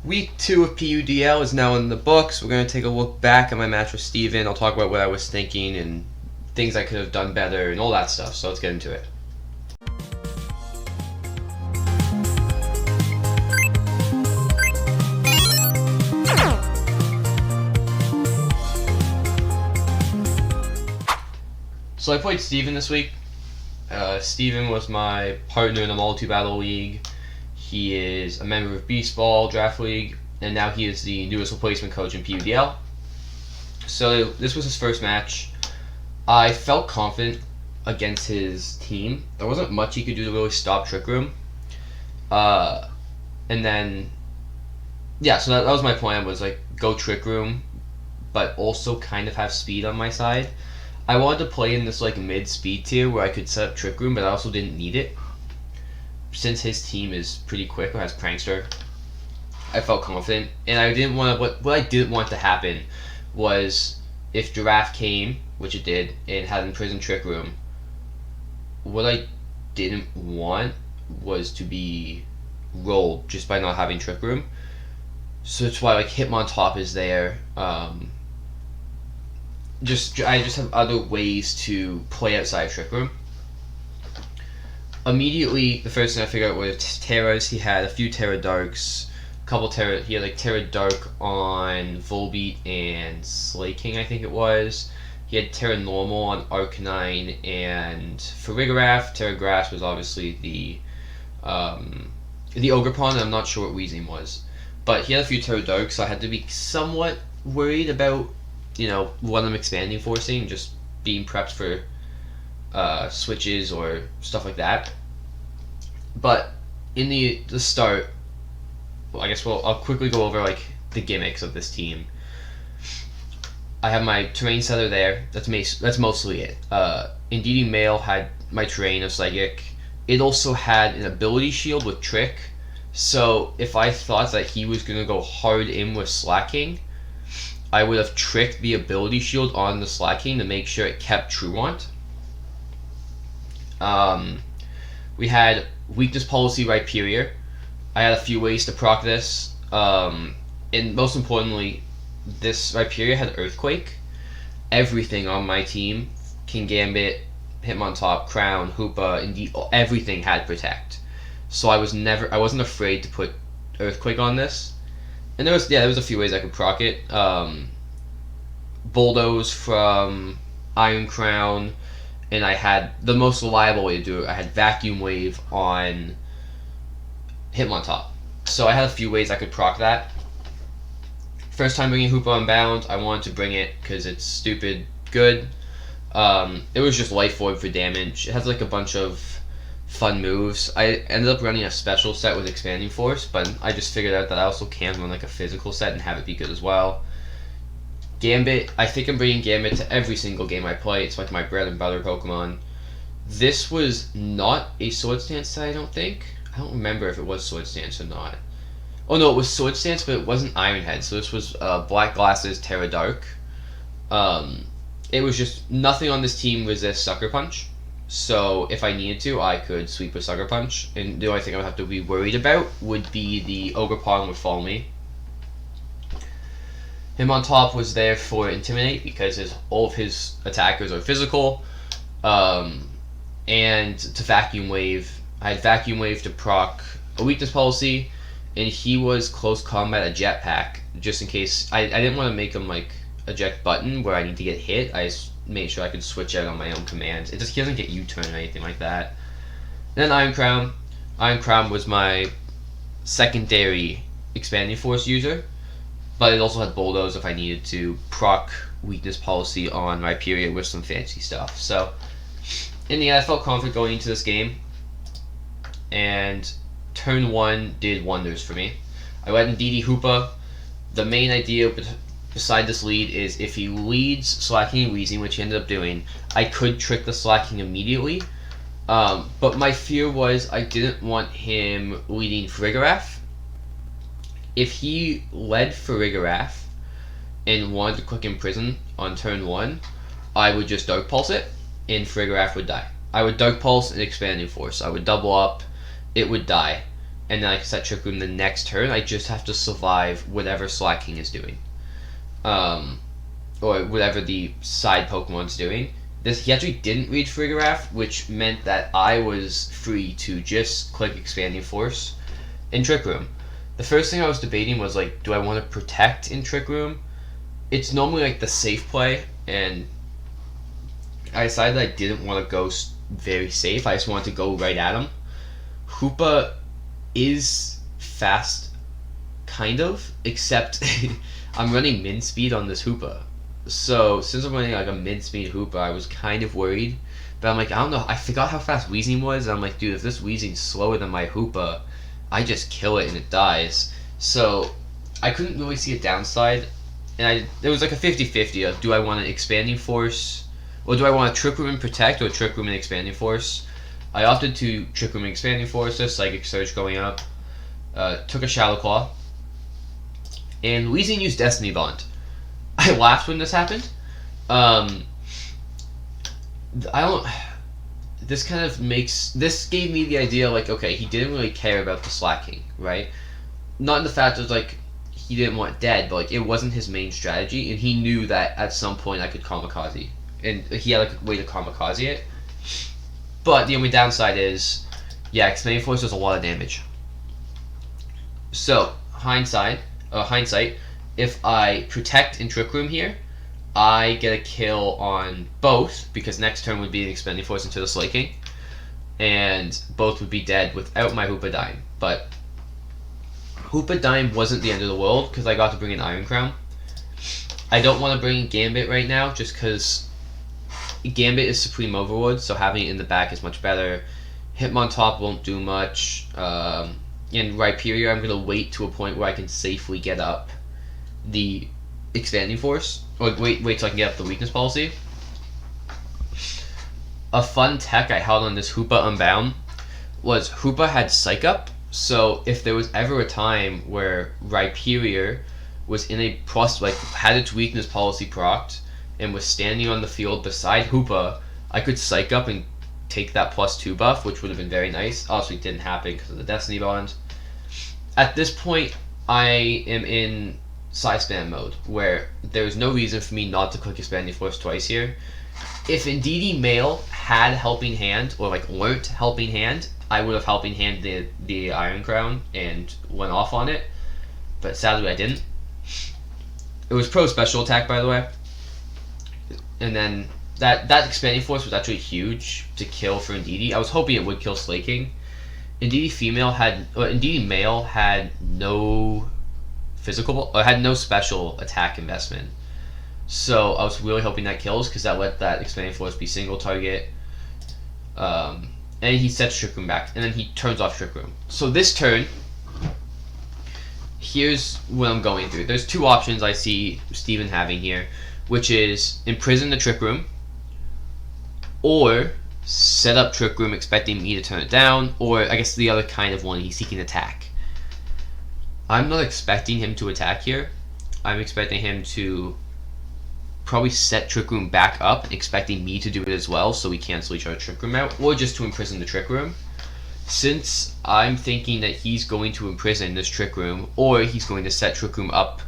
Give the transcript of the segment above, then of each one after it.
Week 2 of PUDL is now in the books. We're going to take a look back at my match with Steven. I'll talk about what I was thinking and things I could have done better and all that stuff. So let's get into it. So I played Steven this week. Steven was my partner in the Multi Battle League. He is a member of Beast Ball Draft League, and now he is the newest replacement coach in PUDL. So this was his first match. I felt confident against his team. There wasn't much he could do to really stop Trick Room. And then, yeah, so that was my plan, was like go Trick Room, but also kind of have speed on my side. I wanted to play in this like mid-speed tier where I could set up Trick Room, but I also didn't need it. Since his team is pretty quick or has Prankster, I felt confident, and I didn't want to. What I didn't want to happen was if Giraffe came, which it did, and had imprisoned Trick Room. What I didn't want was to be rolled just by not having Trick Room. So that's why like Hitmontop is there. I just have other ways to play outside Trick Room. Immediately, the first thing I figured out was Terras. He had a few Terra Darks, he had like Terra Dark on Volbeat and Slay King, I think it was. He had Terra Normal on Arcanine and Farigiraf. Terra Grass was obviously the Ogerpon, and I'm not sure what Weezing was. But he had a few Terra Darks, so I had to be somewhat worried about, what I'm expanding forcing, just being prepped for switches or stuff like that. But in the start, I'll quickly go over like the gimmicks of this team. I have my terrain setter there. That's mostly it. Indeedee Male had my terrain of Psychic. It also had an ability shield with Trick. So if I thought that he was gonna go hard in with Slacking, I would have tricked the ability shield on the Slacking to make sure it kept Truant. We had weakness policy Rhyperior. I had a few ways to proc this, and most importantly, this Rhyperior had Earthquake. Everything on my team, King Gambit, Hitmontop, Crown, Hoopa, Indeed, everything had Protect. So I wasn't afraid to put Earthquake on this. And there was a few ways I could proc it. Bulldoze from Iron Crown. And I had the most reliable way to do it. I had Vacuum Wave on Hitmontop. So I had a few ways I could proc that. First time bringing Hoopa Unbound, I wanted to bring it because it's stupid good. It was just Life Orb for damage. It has like a bunch of fun moves. I ended up running a special set with Expanding Force, but I just figured out that I also can run like a physical set and have it be good as well. Gambit, I think I'm bringing Gambit to every single game I play. It's like my bread and butter Pokemon. This was not a Sword Stance set, I don't think. I don't remember if it was Sword Stance or not. Oh no, it was Sword Stance, but it wasn't Iron Head. So this was Black Glasses Terra Dark. It was just nothing on this team resists Sucker Punch. So if I needed to, I could sweep with Sucker Punch. And the only thing I would have to be worried about would be the Ogerpon would follow me. Hitmontop was there for Intimidate because all of his attackers are physical. And to Vacuum Wave, I had Vacuum Wave to proc a weakness policy, and he was Close Combat a Jetpack, just in case. I didn't want to make him like eject button where I need to get hit. I just made sure I could switch out on my own command. He doesn't get U-turn or anything like that. And then Iron Crown. Iron Crown was my secondary Expanding Force user. But it also had Bulldoze if I needed to proc weakness policy on Rhyperior with some fancy stuff. So, in the end, I felt confident going into this game. And turn 1 did wonders for me. I went Indeedee Hoopa. The main idea beside this lead is if he leads Slacking and Weezing, which he ended up doing, I could trick the Slacking immediately. But my fear was I didn't want him leading Farigiraf. If he led Farigiraf and wanted to quick Imprison on turn 1, I would just Dark Pulse it, and Farigiraf would die. I would Dark Pulse and Expanding Force. I would double up, it would die. and then I can set Trick Room the next turn. I just have to survive whatever Slacking is doing. Or whatever the side Pokemon's doing. He actually didn't read Giraffe, which meant that I was free to just click Expanding Force in Trick Room. The first thing I was debating was like, do I want to Protect in Trick Room? It's normally like the safe play, and I decided I didn't want to go very safe. I just wanted to go right at him. Hoopa is fast, kind of, except I'm running min speed on this Hoopa. So since I'm running like a min speed Hoopa, I was kind of worried. But I'm like, I don't know, I forgot how fast Weezing was. And I'm like, dude, if this Weezing's slower than my Hoopa, I just kill it and it dies. So I couldn't really see a downside. And it was like a 50-50 of, do I want an Expanding Force, or do I want a Trick Room and Protect, or Trick Room and Expanding Force? I opted to Trick Room and Expanding Force, Psychic Surge going up, took a Shadow Claw, and Weezing used Destiny Bond. I laughed when this happened. This gave me the idea, like, okay, he didn't really care about the Slacking, right? Not in the fact of, like, he didn't want dead, but, like, it wasn't his main strategy, and he knew that at some point I could Kamikaze. And he had, like, a way to Kamikaze it. But the only downside is, yeah, Expanding Force does a lot of damage. So, hindsight, if I Protect in Trick Room here, I get a kill on both, because next turn would be an Expanding Force into the Slaking, and both would be dead without my Hoopa dying. But Hoopa dying wasn't the end of the world, because I got to bring in Iron Crown. I don't want to bring in Gambit right now, just because Gambit is Supreme Overload, so having it in the back is much better. Hitmontop won't do much. In Rhyperior, I'm going to wait to a point where I can safely get up the Expanding Force. Or wait till I can get up the Weakness Policy. A fun tech I held on this Hoopa Unbound was Hoopa had Psych Up, so if there was ever a time where Rhyperior was in a plus, like, had its Weakness Policy procced, and was standing on the field beside Hoopa, I could Psych Up and take that +2 buff, which would have been very nice. Obviously, it didn't happen because of the Destiny Bond. At this point, I am in Side Spam mode, where there's no reason for me not to click Expanding Force twice here. If Indeedee Male had Helping Hand, or like learnt Helping Hand, I would have Helping Hand the Iron Crown and went off on it, but sadly I didn't. It was Pro Special Attack, by the way, and then that Expanding Force was actually huge to kill for Indeedee. I was hoping it would kill Slaking. Indeedee Male had no had no special attack investment, so I was really hoping that kills, because that let that Expanding Force be single target. And he sets Trick Room back, and then he turns off Trick Room. So this turn, here's what I'm going through. There's two options I see Steven having here, which is Imprison the Trick Room, or set up Trick Room expecting me to turn it down, or I guess the other kind of one, he's seeking attack. I'm not expecting him to attack here. I'm expecting him to probably set Trick Room back up, expecting me to do it as well, so we cancel each other's Trick Room out, or just to imprison the Trick Room. Since I'm thinking that he's going to imprison this Trick Room, or he's going to set Trick Room up,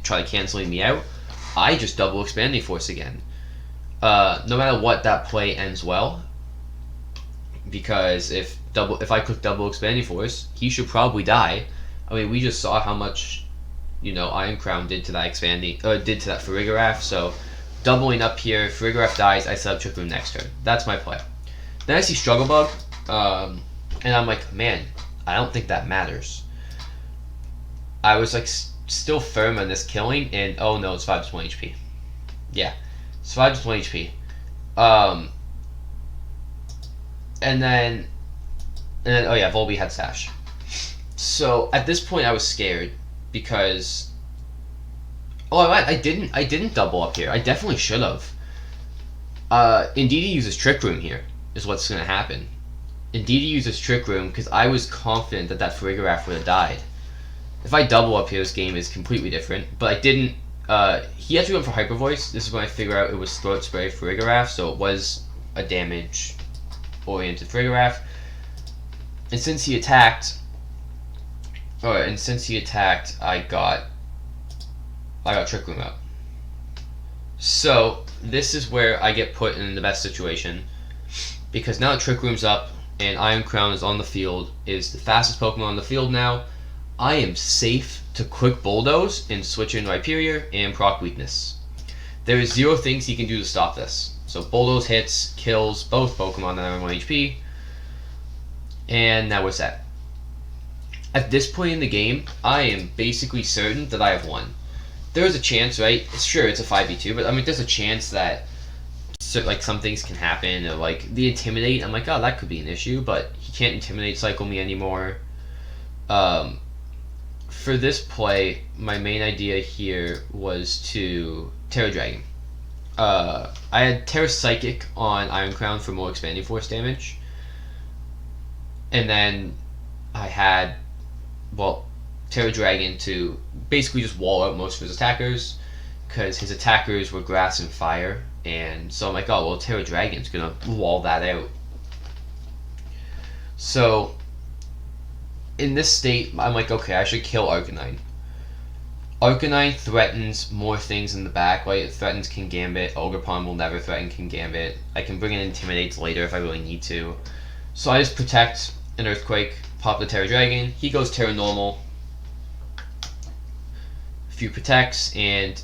try canceling me out, I just double Expanding Force again. No matter what, that play ends well, because if I click double Expanding Force, he should probably die. I mean, we just saw how much, Iron Crown did to that Farigiraf, so doubling up here, Farigiraf dies, I set up Trick Room next turn. That's my play. Then I see Struggle Bug, and I'm like, man, I don't think that matters. I was like still firm on this killing, and oh no, it's 5 to 1 HP. Yeah, it's 5 to 1 HP. And then oh yeah, Volby had Sash. So at this point I was scared, because I didn't double up here. I definitely should have. Indeedee uses Trick Room here, is what's gonna happen. Indeedee uses Trick Room because I was confident that Farigiraf would have died. If I double up here, this game is completely different, but I didn't. He actually went for Hyper Voice. This is when I figured out it was Throat Spray Farigiraf, so it was a damage oriented Farigiraf. And since he attacked, Alright, and since he attacked, I got Trick Room up. So, this is where I get put in the best situation. Because now that Trick Room's up, and Iron Crown is on the field, is the fastest Pokemon on the field now, I am safe to quick Bulldoze and switch in Rhyperior and proc Weakness. There is 0 things he can do to stop this. So Bulldoze hits, kills both Pokemon that are 1 HP, and now we're set. At this point in the game, I am basically certain that I have won. There is a chance, right? Sure, it's a 5v2, but I mean, there's a chance that like some things can happen, or like the Intimidate. I'm like, oh, that could be an issue, but he can't Intimidate cycle me anymore. For this play, my main idea here was to Terra Dragon. I had Terra Psychic on Iron Crown for more Expanding Force damage, and then I had, well, Terra Dragon to basically just wall out most of his attackers, because his attackers were Grass and Fire, and so I'm like, oh, well, Terra Dragon's gonna wall that out. So, in this state, I'm like, okay, I should kill Arcanine. Arcanine threatens more things in the back, right? It threatens Kingambit. Ogerpon will never threaten Kingambit. I can bring in Intimidates later if I really need to. So I just protect an Earthquake, pop the Terra Dragon. He goes Terra Normal. Few protects, and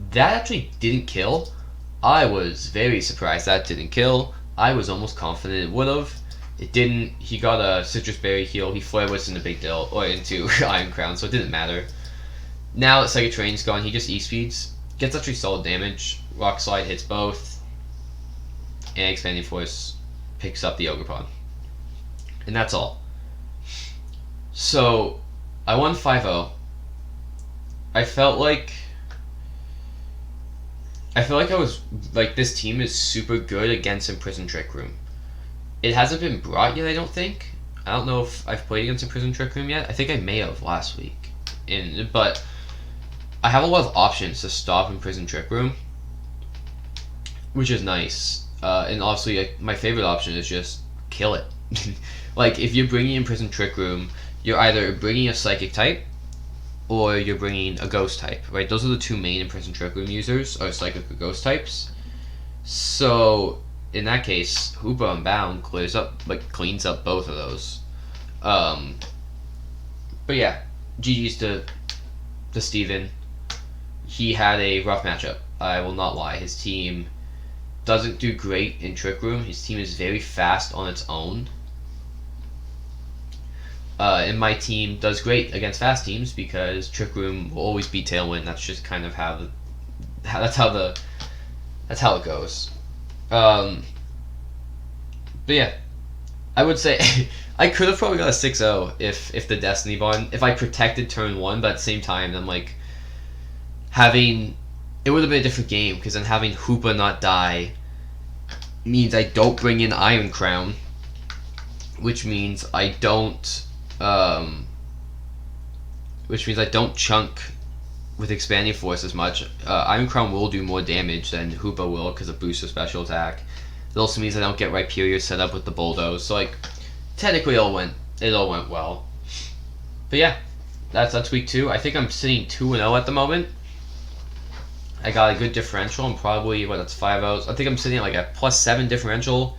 that actually didn't kill. I was very surprised that didn't kill. I was almost confident it would have. It didn't. He got a Citrus Berry heal. He Flare Blitzed into Big Dill, or into Iron Crown, so it didn't matter. Now that Psychic Train's gone, he just E-Speeds. Gets actually solid damage. Rock Slide hits both. And Expanding Force picks up the Ogerpon. And that's all. So, I won 5-0. I felt like I was, like, this team is super good against Imprisoned Trick Room. It hasn't been brought yet, I don't think. I don't know if I've played against Imprisoned Trick Room yet. I think I may have last week. But I have a lot of options to stop Imprisoned Trick Room, which is nice. And obviously, like, my favorite option is just kill it. Like, if you're bringing Imprisoned Trick Room, you're either bringing a Psychic type, or you're bringing a Ghost type, right? Those are the 2 main Imprisoned Trick Room users, are Psychic or Ghost types. So, in that case, Hoopa Unbound cleans up both of those. But yeah, GG's to Steven. He had a rough matchup. I will not lie. His team doesn't do great in Trick Room. His team is very fast on its own. And my team does great against fast teams because Trick Room will always beat Tailwind. That's just kind of how it goes. But yeah, I would say I could have probably got a 6-0 if the Destiny Bond, if I protected turn 1, but at the same time, I'm like, it would have been a different game, because then having Hoopa not die means I don't bring in Iron Crown, which means I don't chunk with Expanding Force as much. Iron Crown will do more damage than Hoopa will because of booster special attack. It also means I don't get Rhyperior set up with the Bulldoze. So, like, technically it all went well. But yeah, that's week 2. I think I'm sitting 2-0 at the moment. I got a good differential. I'm probably, that's 5-0. I think I'm sitting at like a +7 differential,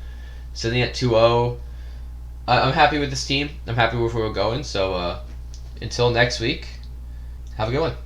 sitting at 2-0. I'm happy with this team. I'm happy with where we're going. So until next week, have a good one.